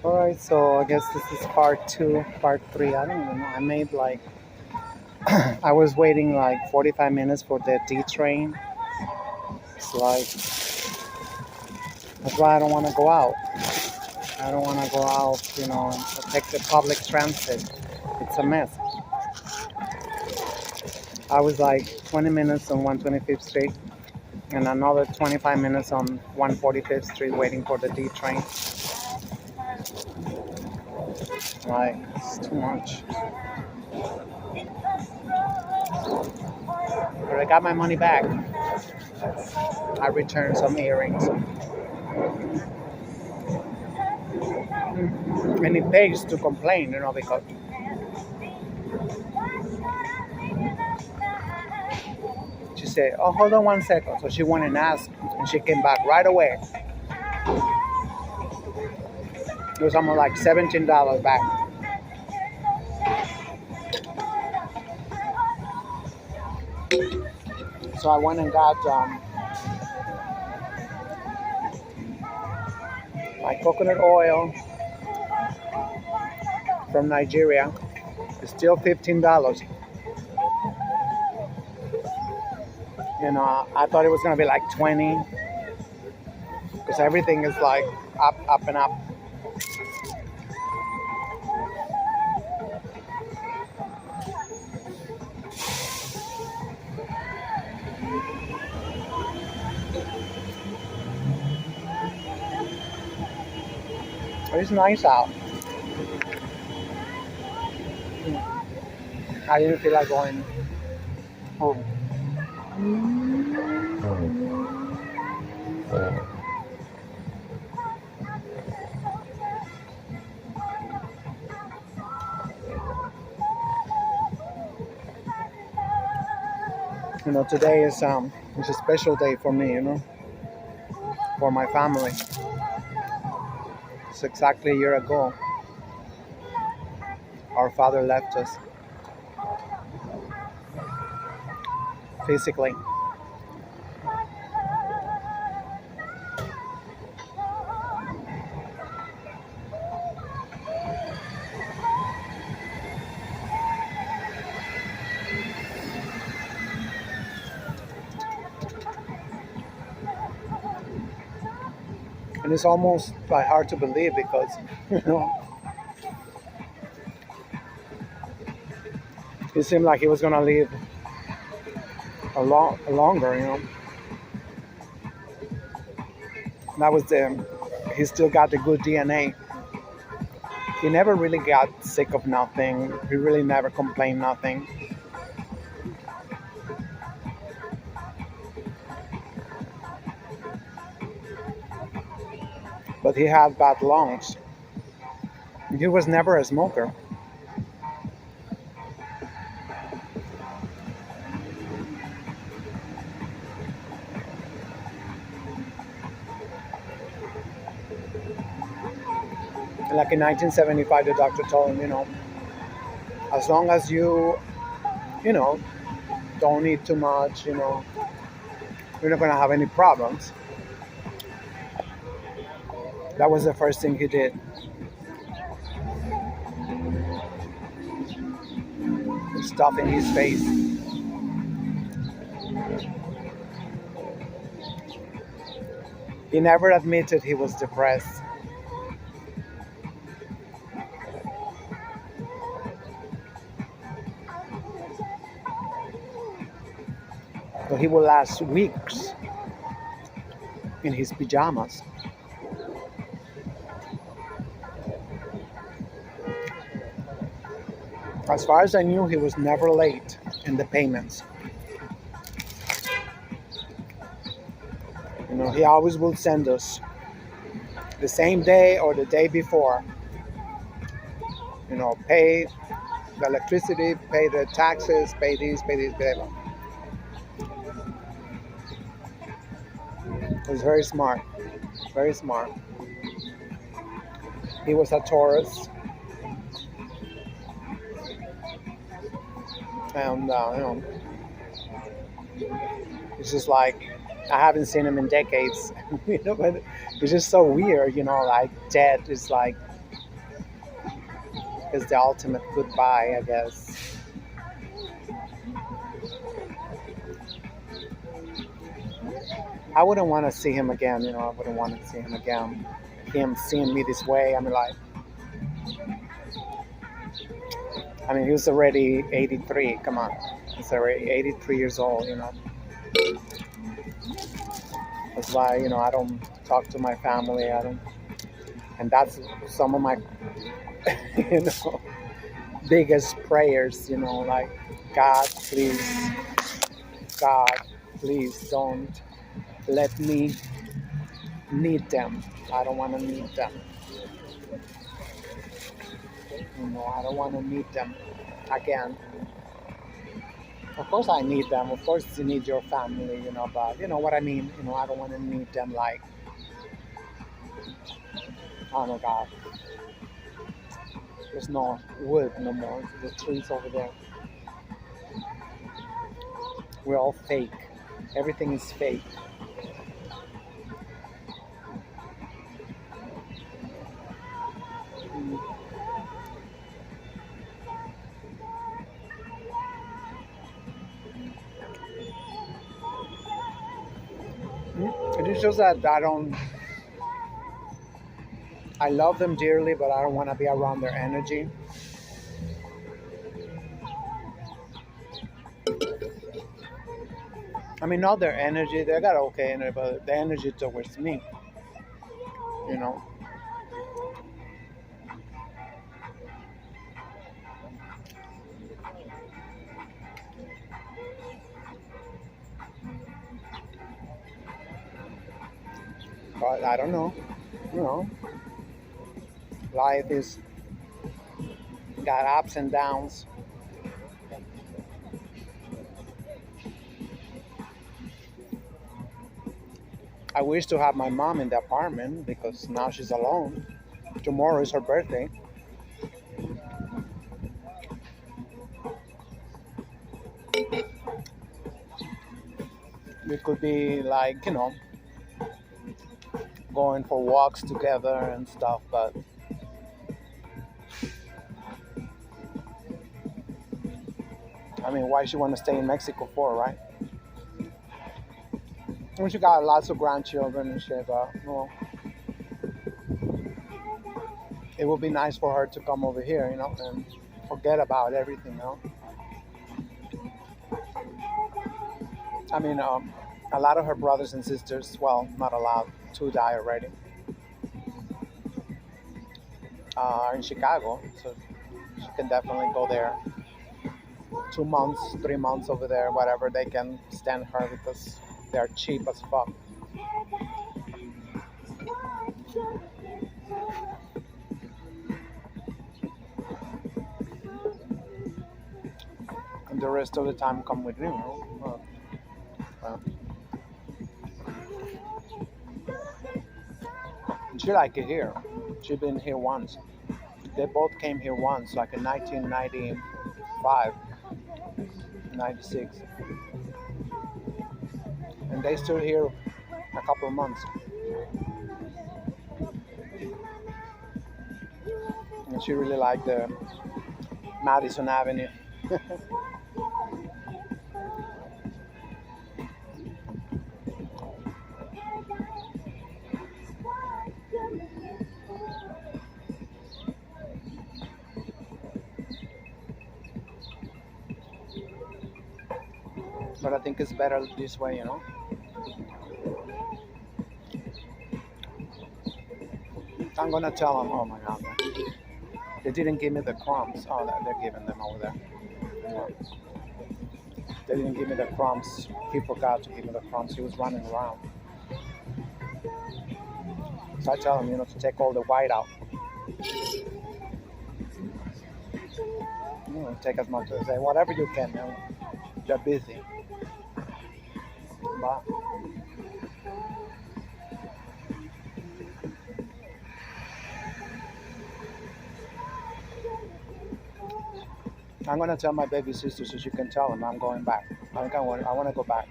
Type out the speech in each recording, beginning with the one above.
All right, so I guess this is part two, part three. I don't even know. I made like I was waiting like 45 minutes for the D train. It's like that's why I don't want to go out. I don't want to go out, and take the public transit. It's a mess. I was like 20 minutes on 125th Street and another 25 minutes on 145th Street waiting for the D train. Like, it's too much. But I got my money back. I returned some earrings. And it pays to complain, because she said, "Oh, hold on 1 second." So she went and asked, and she came back right away. It was almost like $17 back. So I went and got my coconut oil from Nigeria. It's still $15. I thought it was gonna be like 20 because everything is like up and up. It's nice out. I didn't feel like going home. Today is it's a special day for me. For my family. It's exactly a year ago. Our father left us physically. And it's almost like hard to believe because, it seemed like he was gonna live longer. That was he still got the good DNA. He never really got sick of nothing. He really never complained nothing. But he had bad lungs. He was never a smoker. Like in 1975, the doctor told him, as long as you don't eat too much, you're not going to have any problems. That was the first thing he did. Stuff in his face. He never admitted he was depressed. But he would last weeks in his pajamas. As far as I knew, he was never late in the payments. He always will send us the same day or the day before. Pay the electricity, pay the taxes, pay this, pay that. He was very smart. Very smart. He was a Taurus. And, it's just like I haven't seen him in decades. But it's just so weird, like dead is like is the ultimate goodbye, I guess. I wouldn't want to see him again, I wouldn't want to see him again. Him seeing me this way, he was already 83. Come on, he's already 83 years old. That's why, I don't talk to my family. I don't, and that's some of my, you know, biggest prayers. Like, God, please, God, please don't let me meet them. I don't want to meet them. I don't want to meet them again. Of course, I need them. Of course, you need your family, but you know what I mean. I don't want to meet them like, oh my God, there's no wood no more. The trees over there, we're all fake. Everything is fake. Mm. It is just that I love them dearly, but I don't want to be around their energy. I mean, not their energy. They got okay energy, but the energy towards me, you know. But I don't know. You know, life is got ups and downs. I wish to have my mom in the apartment because now she's alone. Tomorrow is her birthday. We could be like, going for walks together and stuff. But I mean, why she want to stay in Mexico for, right? And she got lots of grandchildren and shit. But well, it would be nice for her to come over here, and forget about everything. I mean, a lot of her brothers and sisters, well, not allowed, two die already, are in Chicago, so she can definitely go there. 2 months, 3 months over there, whatever they can stand her because they're cheap as fuck. And the rest of the time come with me. Well, and she like it here. She been here once. They both came here once, like in 1995, 96, and they still here a couple of months. And she really liked the Madison Avenue. But I think it's better this way. I'm gonna tell them, oh my God, they didn't give me the crumbs. Oh, they're giving them over there. Yeah. They didn't give me the crumbs. He forgot to give me the crumbs. He was running around. So I tell him, to take all the white out. Take as much as say, whatever you can. They're busy. But I'm gonna tell my baby sister so she can tell him I'm going back. I want to go back.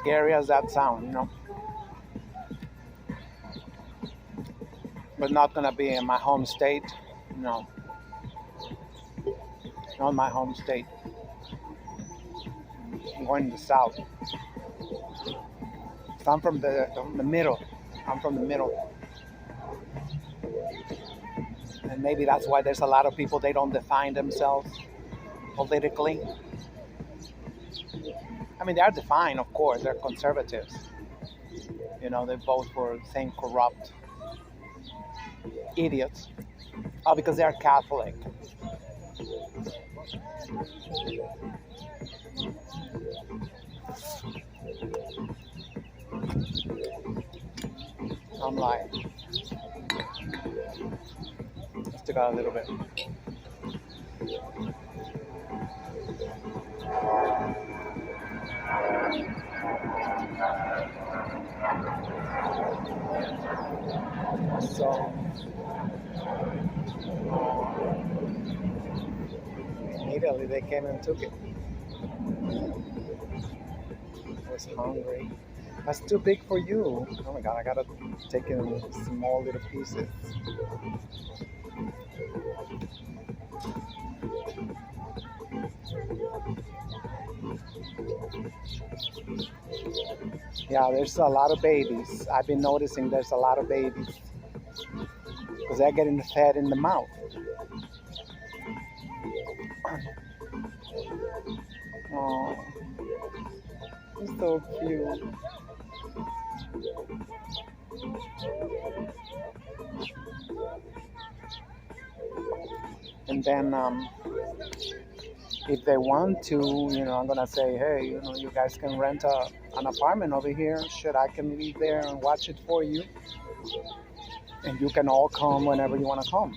scary as that sound, but not gonna be in my home state. No, not my home state. I'm going to the south. So I'm from the middle. I'm from the middle, and maybe that's why there's a lot of people they don't define themselves politically. I mean, they are defined, of course. They're conservatives. They vote for same corrupt idiots. Oh, because they are Catholic. I'm like, let's take out a little bit. So immediately they came and took it. I was hungry. That's too big for you. Oh my god, I gotta take it in small little pieces. Yeah, there's a lot of babies. I've been noticing there's a lot of babies because they're getting fed in the mouth. Oh, it's so cute. And then if they want to, I'm gonna say, hey, you guys can rent an apartment over here. Shit, I can live there and watch it for you, and you can all come whenever you want to come.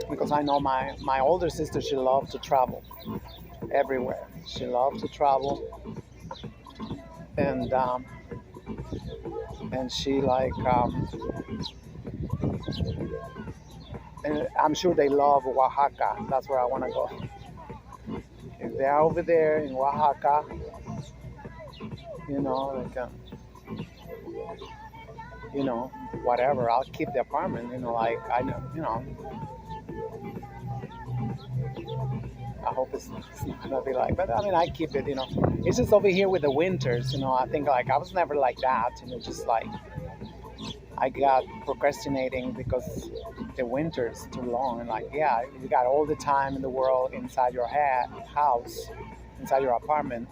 Because I know my older sister, she loved to travel everywhere. She loved to travel, and she and I'm sure they love Oaxaca. That's where I want to go. If they're over there in Oaxaca, they can, whatever. I'll keep the apartment. Like I know, I hope it's not gonna be like, but I mean, I keep it. It's just over here with the winters. I think like I was never like that. Just like I got procrastinating because the winter's too long. And like, yeah, you got all the time in the world inside your house, inside your apartment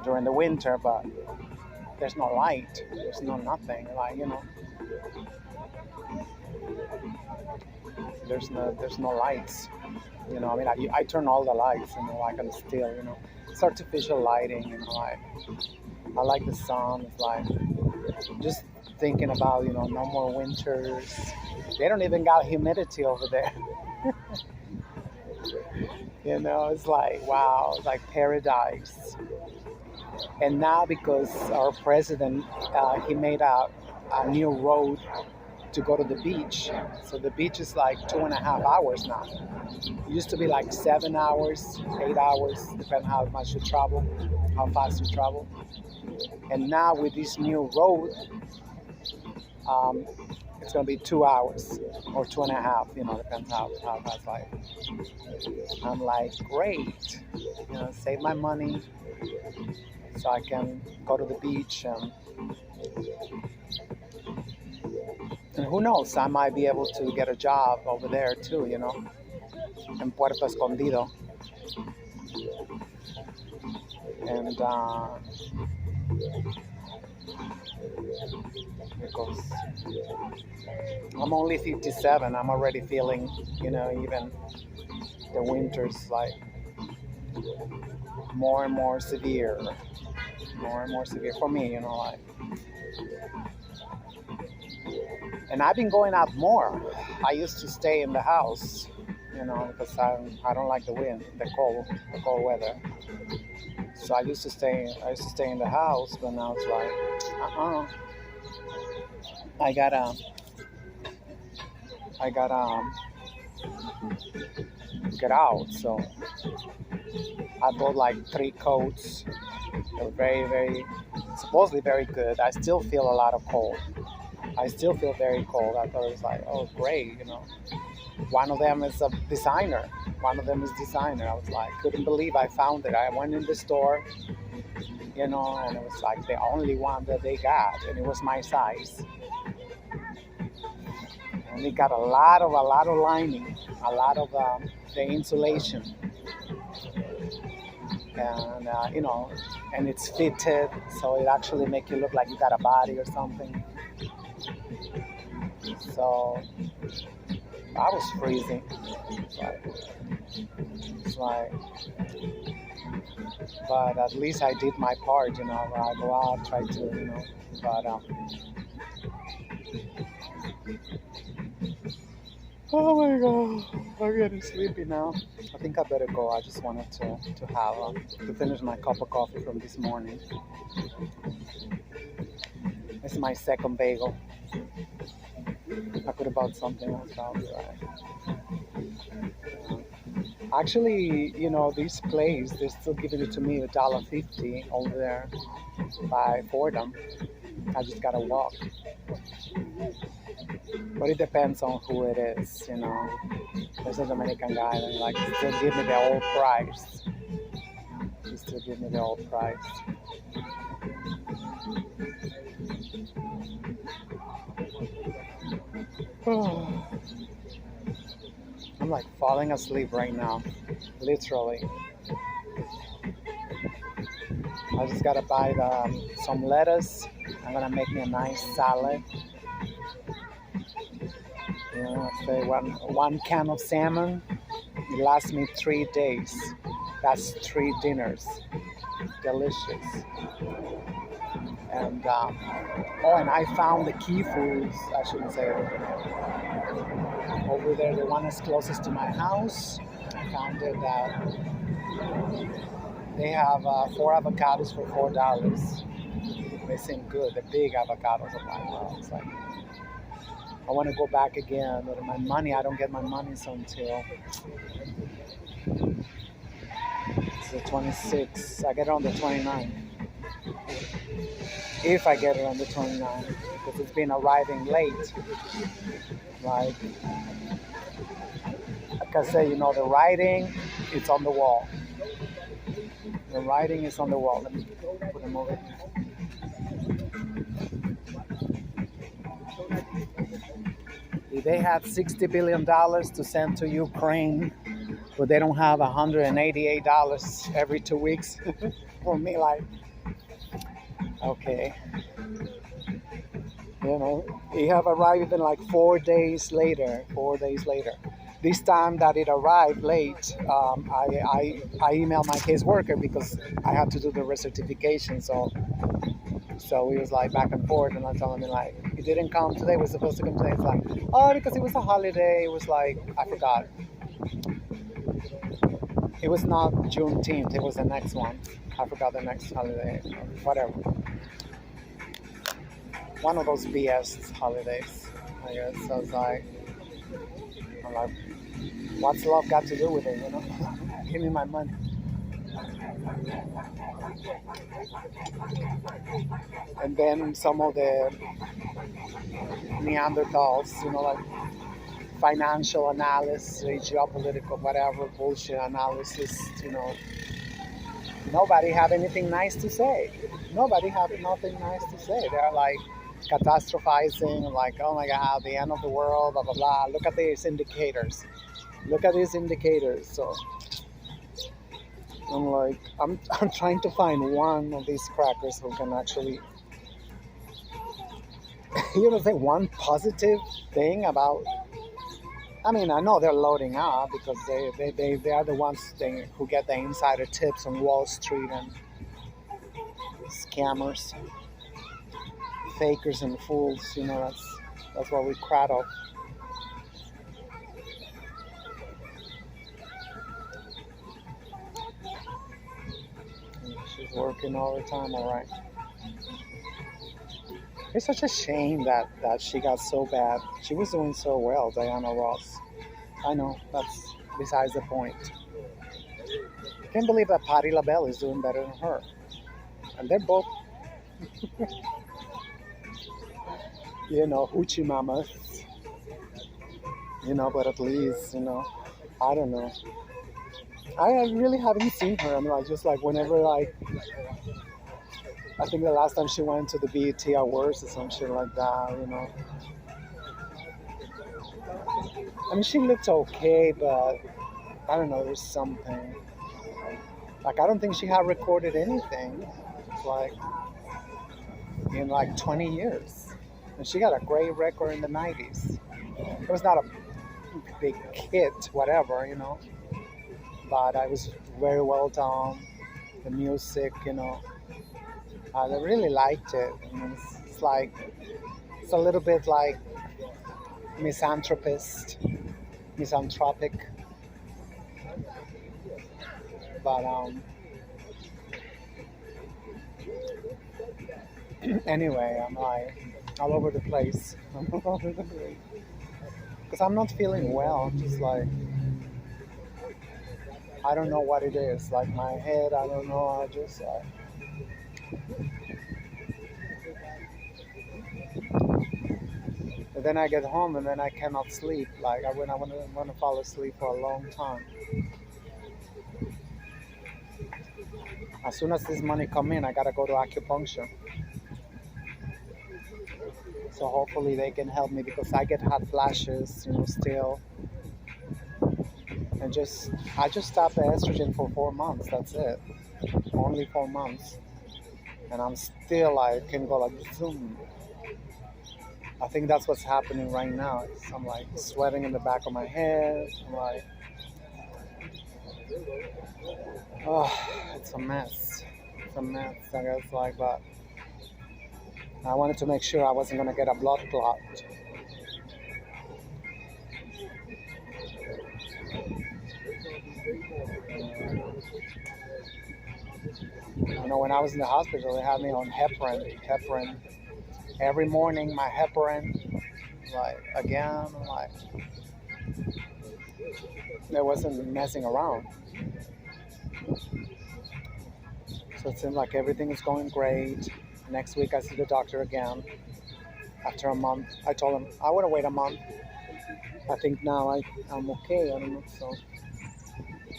during the winter, but there's no light. There's no nothing. Like, there's no lights. I mean, I turn all the lights. I can still, it's artificial lighting. Like I like the sun. It's like just thinking about, no more winters. They don't even got humidity over there. It's like, wow, it's like paradise. And now because our president, he made a new road to go to the beach. So the beach is like 2.5 hours now. It used to be like 7 hours, 8 hours, depending how much you travel, how fast you travel. And now with this new road, it's going to be 2 hours or 2.5, depends how fast I'm like, great, save my money so I can go to the beach and who knows, I might be able to get a job over there too, in Puerto Escondido. And because I'm only 57, I'm already feeling, even the winters like more and more severe for me, like. And I've been going out more. I used to stay in the house, because I don't like the wind, the cold weather. So I used to stay in the house, but now it's like, I gotta get out. So I bought like 3 coats. They were very, very, supposedly very good. I still feel a lot of cold. I still feel very cold. I thought it was like, oh, great, you know. One of them is a designer. One of them is designer. I was like, couldn't believe I found it. I went in the store, you know, and it was like the only one that they got, and it was my size. And it got a lot of lining, a lot of the insulation, and you know, and it's fitted, so it actually make you look like you got a body or something. So I was freezing. But it's like, but at least I did my part, you know. I go out, try to, you know, but oh my god, I'm getting sleepy now. I think I better go. I just wanted to have to finish my cup of coffee from this morning. It's my second bagel. I could have bought something else. I'll be right. Actually, you know, this place, they're still giving it to me $1.50 over there by Fordham. I just gotta walk. But it depends on who it is, you know. There's a Dominican guy that like still give me the old price. He still give me the old price. I'm like falling asleep right now. Literally. I just gotta buy some lettuce. I'm gonna make me a nice salad. You know, I say one can of salmon. It lasts me 3 days. That's 3 dinners. Delicious. And oh, and I found the Key Foods. I shouldn't say it. Over there, the one that's closest to my house. I found it that they have 4 avocados for $4. They seem good. The big avocados are like, wow. It's like I want to go back again, but my money, I don't get my money until it's the 26th. I get it on the 29th. If I get it on the 29th, because it's been arriving late. Like I say, you know, the writing, it's on the wall. The writing is on the wall. Let me put them over here. If they had $60 billion to send to Ukraine, but they don't have $188 every 2 weeks, for me, like, okay. You know, it have arrived in like 4 days later. 4 days later. This time that it arrived late, I emailed my caseworker because I had to do the recertification. So we was like back and forth, and I told him like it didn't come today. It was supposed to come today. It's like, oh, because it was a holiday. It was like I forgot. It was not Juneteenth. It was the next one. I forgot the next holiday. Whatever. One of those BS holidays, I guess. So I was like, I'm like, what's love got to do with it, you know? Give me my money. And then some of the Neanderthals, you know, like financial analysis, geopolitical, whatever bullshit analysis, you know. Nobody had anything nice to say. Nobody had nothing nice to say. They're like catastrophizing, like, oh my God, the end of the world, blah, blah, blah. Look at these indicators. Look at these indicators. So I'm like, I'm trying to find one of these crackers who can actually, you know, say one positive thing about. I mean, I know they're loading up because they are the ones who get the insider tips on Wall Street and scammers, fakers and fools. You know, that's what we crowd of. She's working all the time, all right. It's such a shame that she got so bad. She was doing so well, Diana Ross. I know, that's besides the point. Can't believe that Patti LaBelle is doing better than her. And they're both, hoochie mamas, but at least, I don't know. I really haven't seen her. I mean, like, just like whenever, like, I think the last time she went to the BET Awards or some shit like that. I mean, she looked okay, but I don't know, there's something. Like, I don't think she had recorded anything. It's like, in like 20 years. And she got a great record in the 90s. It was not a big hit, whatever. But I was very well done. The music, I really liked it. It's like, it's a little bit like misanthropic. But anyway, I'm like all over the place. I'm all over the place. Because I'm not feeling well. I'm just like, I don't know what it is. Like my head, I don't know. I just, and then I get home and then I cannot sleep. Like I want to fall asleep for a long time. As soon as this money come in, I gotta go to acupuncture. So hopefully they can help me because I get hot flashes, still. And I just stopped the estrogen for 4 months. That's it. Only 4 months. And I'm still like can go like zoom. I think that's what's happening right now. I'm like sweating in the back of my head. I'm like, oh, it's a mess. It's a mess. I guess like, but I wanted to make sure I wasn't gonna get a blood clot. When I was in the hospital, they had me on heparin. Heparin. Every morning, my heparin. Like again, like there wasn't messing around. So it seems like everything is going great. Next week, I see the doctor again. After a month, I told him I want to wait a month. I think now I'm okay. I don't know. So,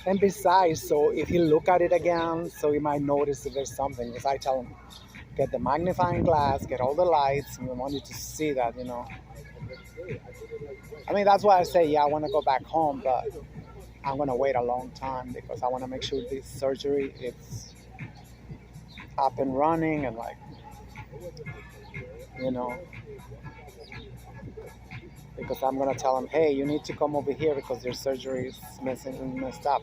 and besides, so if you look at it again, so you might notice if there's something. Because I tell him, get the magnifying glass, get all the lights, and we want you to see that. I mean, that's why I say, yeah, I want to go back home, but I'm gonna wait a long time because I want to make sure this surgery is up and running and like, you know, because I'm gonna tell them, hey, you need to come over here because your surgery is messed up.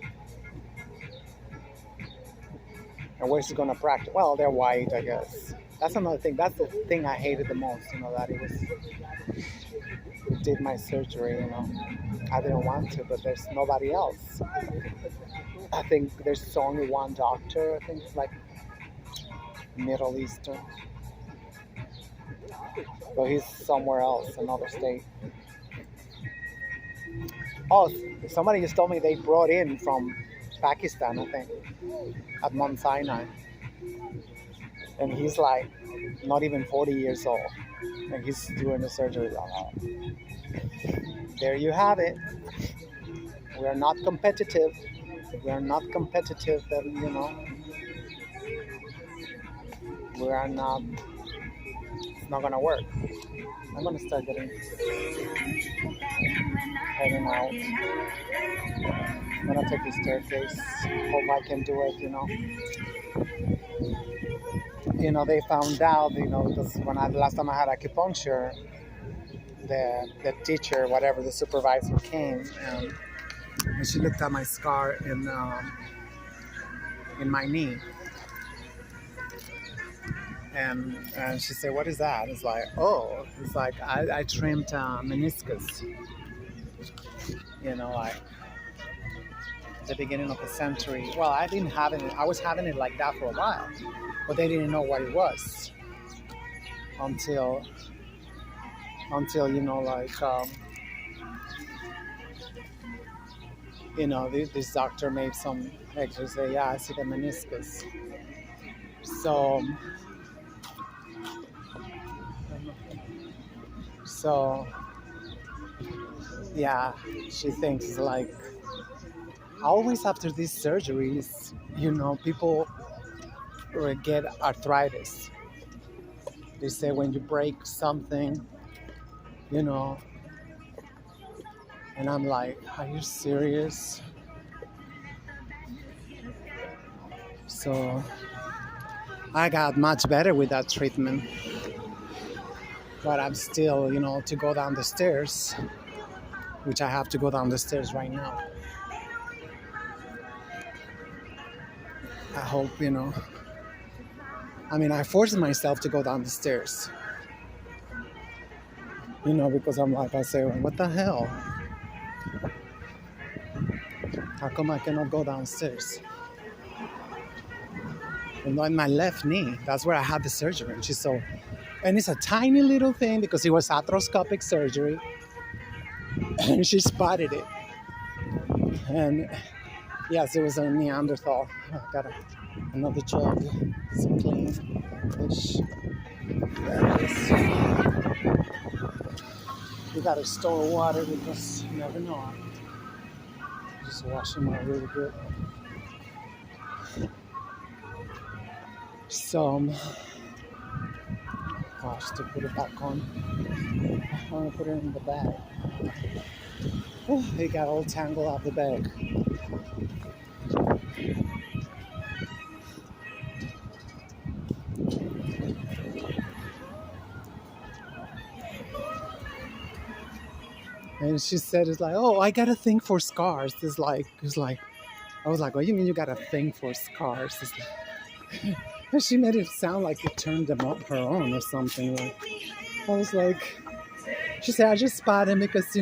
And where's he gonna practice? Well, they're white, I guess. That's another thing. That's the thing I hated the most. That it did my surgery. I didn't want to, but there's nobody else. I think there's only one doctor. I think it's like Middle Eastern, but he's somewhere else, another state. Oh, somebody just told me they brought in from Pakistan, I think, at Mount Sinai, and he's like not even 40 years old, and he's doing the surgery. There you have it. We are not competitive. We are not competitive. We are not. It's not gonna work. I'm gonna start heading out. I'm gonna take the staircase. Hope I can do it. They found out. Because the last time I had acupuncture, the teacher, whatever, the supervisor came and she looked at my scar in my knee. And she said, what is that? It's like, oh, it's like I trimmed meniscus, like the beginning of the century. Well, I didn't have it. I was having it like that for a while, but they didn't know what it was until This doctor made some X-ray, say, yeah, I see the meniscus. So, so yeah, she thinks like always after these surgeries, people get arthritis. They say when you break something, you know, and I'm like, are you serious? So I got much better with that treatment, but I'm still, to go down the stairs, which I have to go down the stairs right now. I hope, I forced myself to go down the stairs, because I'm like, I say, what the hell? How come I cannot go downstairs? And on my left knee, that's where I had the surgery. And it's a tiny little thing because it was arthroscopic surgery. And she spotted it. And yes, it was a Neanderthal. I got another jug, some clean fish. There it is. You gotta store water because you never know. Just washing my really good. So, gosh, to put it back on, I want to put it in the bag. Oh, it got all tangled out the bag. And she said, it's like, oh, I got a thing for scars. It's like, I was like, what do you mean you got a thing for scars? It's like, and she made it sound like it turned them up her own or something. Like, I was like, she said, I just spotted him because,